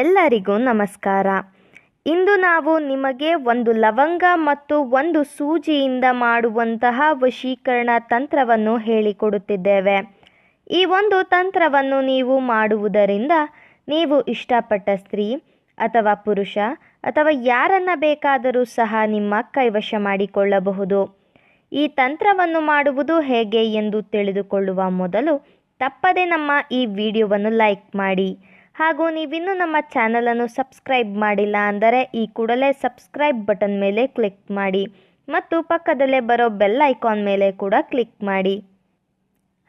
ಎಲ್ಲರಿಗೂ ನಮಸ್ಕಾರ. ಇಂದು ನಾವು ನಿಮಗೆ ಒಂದು ಲವಂಗ ಮತ್ತು ಒಂದು ಸೂಜಿಯಿಂದ ಮಾಡುವಂತಹ ವಶೀಕರಣ ತಂತ್ರವನ್ನು ಹೇಳಿಕೊಡುತ್ತಿದ್ದೇವೆ. ಈ ಒಂದು ತಂತ್ರವನ್ನು ನೀವು ಮಾಡುವುದರಿಂದ ನೀವು ಇಷ್ಟಪಟ್ಟ ಸ್ತ್ರೀ ಅಥವಾ ಪುರುಷ ಅಥವಾ ಯಾರನ್ನ ಬೇಕಾದರೂ ಸಹ ನಿಮ್ಮ ಕೈವಶ ಮಾಡಿಕೊಳ್ಳಬಹುದು. ಈ ತಂತ್ರವನ್ನು ಮಾಡುವುದು ಹೇಗೆ ಎಂದು ತಿಳಿದುಕೊಳ್ಳುವ ಮೊದಲು ತಪ್ಪದೆ ನಮ್ಮ ಈ ವಿಡಿಯೋವನ್ನು ಲೈಕ್ ಮಾಡಿ. ಹಾಗೂ ನೀವಿನ್ನೂ ನಮ್ಮ ಚಾನಲನ್ನು ಸಬ್ಸ್ಕ್ರೈಬ್ ಮಾಡಿಲ್ಲ ಅಂದರೆ ಈ ಕೂಡಲೇ ಸಬ್ಸ್ಕ್ರೈಬ್ ಬಟನ್ ಮೇಲೆ ಕ್ಲಿಕ್ ಮಾಡಿ ಮತ್ತು ಪಕ್ಕದಲ್ಲೇ ಬರೋ ಬೆಲ್ ಐಕಾನ್ ಮೇಲೆ ಕೂಡ ಕ್ಲಿಕ್ ಮಾಡಿ.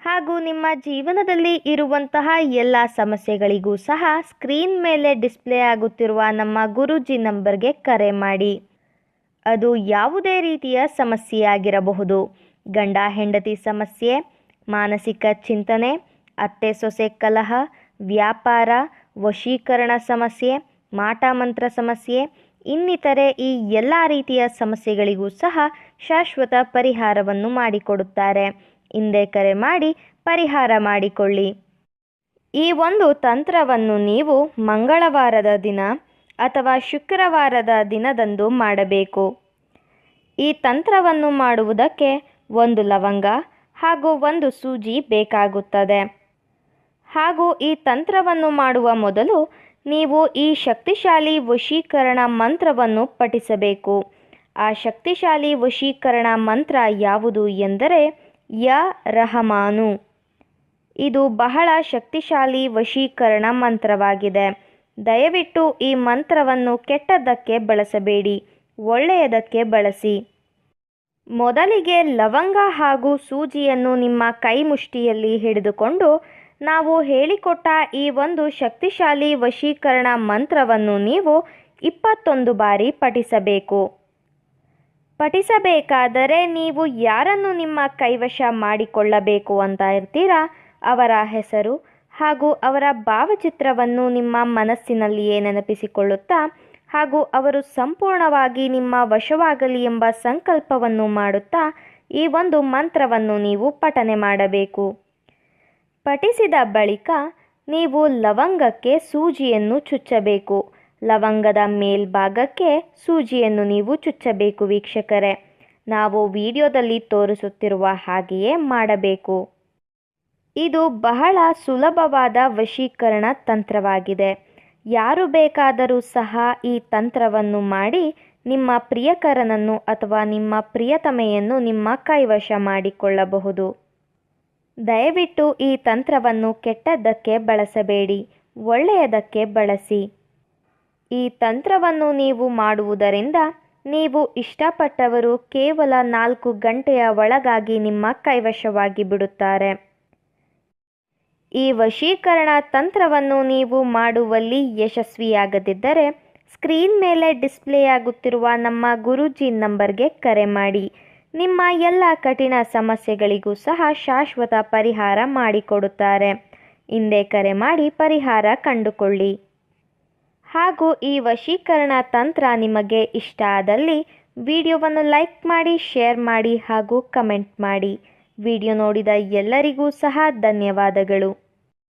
ಹಾಗೂ ನಿಮ್ಮ ಜೀವನದಲ್ಲಿ ಇರುವಂತಹ ಎಲ್ಲ ಸಮಸ್ಯೆಗಳಿಗೂ ಸಹ ಸ್ಕ್ರೀನ್ ಮೇಲೆ ಡಿಸ್ಪ್ಲೇ ಆಗುತ್ತಿರುವ ನಮ್ಮ ಗುರೂಜಿ ನಂಬರ್ಗೆ ಕರೆ ಮಾಡಿ. ಅದು ಯಾವುದೇ ರೀತಿಯ ಸಮಸ್ಯೆಯಾಗಿರಬಹುದು. ಗಂಡ ಹೆಂಡತಿ ಸಮಸ್ಯೆ, ಮಾನಸಿಕ ಚಿಂತನೆ, ಅತ್ತೆ ಸೊಸೆ ಕಲಹ, ವ್ಯಾಪಾರ, ವಶೀಕರಣ ಸಮಸ್ಯೆ, ಮಾಟಮಂತ್ರ ಸಮಸ್ಯೆ, ಇನ್ನಿತರೆ ಈ ಎಲ್ಲ ರೀತಿಯ ಸಮಸ್ಯೆಗಳಿಗೂ ಸಹ ಶಾಶ್ವತ ಪರಿಹಾರವನ್ನು ಮಾಡಿಕೊಡುತ್ತಾರೆ. ಹಿಂದೆ ಕರೆ ಮಾಡಿ ಪರಿಹಾರ ಮಾಡಿಕೊಳ್ಳಿ. ಈ ಒಂದು ತಂತ್ರವನ್ನು ನೀವು ಮಂಗಳವಾರದ ದಿನ ಅಥವಾ ಶುಕ್ರವಾರದ ದಿನದಂದು ಮಾಡಬೇಕು. ಈ ತಂತ್ರವನ್ನು ಮಾಡುವುದಕ್ಕೆ ಒಂದು ಲವಂಗ ಹಾಗೂ ಒಂದು ಸೂಜಿ ಬೇಕಾಗುತ್ತದೆ. ಹಾಗೂ ಈ ತಂತ್ರವನ್ನು ಮಾಡುವ ಮೊದಲು ನೀವು ಈ ಶಕ್ತಿಶಾಲಿ ವಶೀಕರಣ ಮಂತ್ರವನ್ನು ಪಠಿಸಬೇಕು. ಆ ಶಕ್ತಿಶಾಲಿ ವಶೀಕರಣ ಮಂತ್ರ ಯಾವುದು ಎಂದರೆ ಯ ರಹಮಾನು. ಇದು ಬಹಳ ಶಕ್ತಿಶಾಲಿ ವಶೀಕರಣ ಮಂತ್ರವಾಗಿದೆ. ದಯವಿಟ್ಟು ಈ ಮಂತ್ರವನ್ನು ಕೆಟ್ಟದ್ದಕ್ಕೆ ಬಳಸಬೇಡಿ, ಒಳ್ಳೆಯದಕ್ಕೆ ಬಳಸಿ. ಮೊದಲಿಗೆ ಲವಂಗ ಹಾಗೂ ಸೂಜಿಯನ್ನು ನಿಮ್ಮ ಕೈ ಮುಷ್ಟಿಯಲ್ಲಿ ಹಿಡಿದುಕೊಂಡು ನಾವು ಹೇಳಿಕೊಟ್ಟ ಈ ಒಂದು ಶಕ್ತಿಶಾಲಿ ವಶೀಕರಣ ಮಂತ್ರವನ್ನು ನೀವು 21 ಬಾರಿ ಪಠಿಸಬೇಕು. ಪಠಿಸಬೇಕಾದರೆ ನೀವು ಯಾರನ್ನು ನಿಮ್ಮ ಕೈವಶ ಮಾಡಿಕೊಳ್ಳಬೇಕು ಅಂತ ಇರ್ತೀರಾ ಅವರ ಹೆಸರು ಹಾಗೂ ಅವರ ಭಾವಚಿತ್ರವನ್ನು ನಿಮ್ಮ ಮನಸ್ಸಿನಲ್ಲಿಯೇ ನೆನಪಿಸಿಕೊಳ್ಳುತ್ತಾ ಹಾಗೂ ಅವರು ಸಂಪೂರ್ಣವಾಗಿ ನಿಮ್ಮ ವಶವಾಗಲಿ ಎಂಬ ಸಂಕಲ್ಪವನ್ನು ಮಾಡುತ್ತಾ ಈ ಒಂದು ಮಂತ್ರವನ್ನು ನೀವು ಪಠನೆ ಮಾಡಬೇಕು. ಪಠಿಸಿದ ಬಳಿಕ ನೀವು ಲವಂಗಕ್ಕೆ ಸೂಜಿಯನ್ನು ಚುಚ್ಚಬೇಕು. ಲವಂಗದ ಮೇಲ್ಭಾಗಕ್ಕೆ ಸೂಜಿಯನ್ನು ನೀವು ಚುಚ್ಚಬೇಕು ವೀಕ್ಷಕರೇ. ನಾವು ವಿಡಿಯೋದಲ್ಲಿ ತೋರಿಸುತ್ತಿರುವ ಹಾಗೆಯೇ ಮಾಡಬೇಕು. ಇದು ಬಹಳ ಸುಲಭವಾದ ವಶೀಕರಣ ತಂತ್ರವಾಗಿದೆ. ಯಾರು ಬೇಕಾದರೂ ಸಹ ಈ ತಂತ್ರವನ್ನು ಮಾಡಿ ನಿಮ್ಮ ಪ್ರಿಯಕರನನ್ನು ಅಥವಾ ನಿಮ್ಮ ಪ್ರಿಯತಮೆಯನ್ನು ನಿಮ್ಮ ಕೈವಶ ಮಾಡಿಕೊಳ್ಳಬಹುದು. ದಯವಿಟ್ಟು ಈ ತಂತ್ರವನ್ನು ಕೆಟ್ಟದ್ದಕ್ಕೆ ಬಳಸಬೇಡಿ, ಒಳ್ಳೆಯದಕ್ಕೆ ಬಳಸಿ. ಈ ತಂತ್ರವನ್ನು ನೀವು ಮಾಡುವುದರಿಂದ ನೀವು ಇಷ್ಟಪಟ್ಟವರು ಕೇವಲ 4 ಗಂಟೆಯ ಒಳಗಾಗಿ ನಿಮ್ಮ ಕೈವಶವಾಗಿ ಬಿಡುತ್ತಾರೆ. ಈ ವಶೀಕರಣ ತಂತ್ರವನ್ನು ನೀವು ಮಾಡುವಲ್ಲಿ ಯಶಸ್ವಿಯಾಗದಿದ್ದರೆ ಸ್ಕ್ರೀನ್ ಮೇಲೆ ಡಿಸ್ಪ್ಲೇ ಆಗುತ್ತಿರುವ ನಮ್ಮ ಗುರೂಜಿ ನಂಬರ್ಗೆ ಕರೆ ಮಾಡಿ. ನಿಮ್ಮ ಎಲ್ಲ ಕಠಿಣ ಸಮಸ್ಯೆಗಳಿಗೂ ಸಹ ಶಾಶ್ವತ ಪರಿಹಾರ ಮಾಡಿಕೊಡುತ್ತಾರೆ. ಹಿಂದೆ ಕರೆ ಮಾಡಿ ಪರಿಹಾರ ಕಂಡುಕೊಳ್ಳಿ. ಹಾಗೂ ಈ ವಶೀಕರಣ ತಂತ್ರ ನಿಮಗೆ ಇಷ್ಟ ಆದಲ್ಲಿ ವಿಡಿಯೋವನ್ನು ಲೈಕ್ ಮಾಡಿ, ಶೇರ್ ಮಾಡಿ ಹಾಗೂ ಕಮೆಂಟ್ ಮಾಡಿ. ವಿಡಿಯೋ ನೋಡಿದ ಎಲ್ಲರಿಗೂ ಸಹ ಧನ್ಯವಾದಗಳು.